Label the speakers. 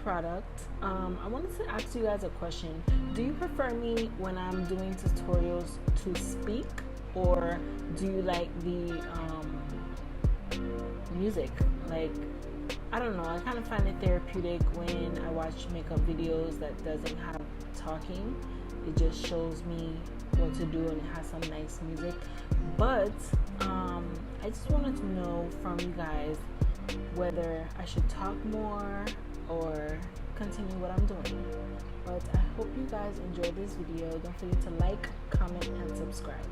Speaker 1: product. I wanted to ask you guys a question. Do you prefer me when I'm doing tutorials to speak, or do you like the music? Like, I don't know, I kind of find it therapeutic when I watch makeup videos that doesn't have talking. It just shows me what to do and it has some nice music. But I just wanted to know from you guys whether I should talk more or continue what I'm doing. But I hope you guys enjoyed this video. Don't forget to like, comment, and subscribe.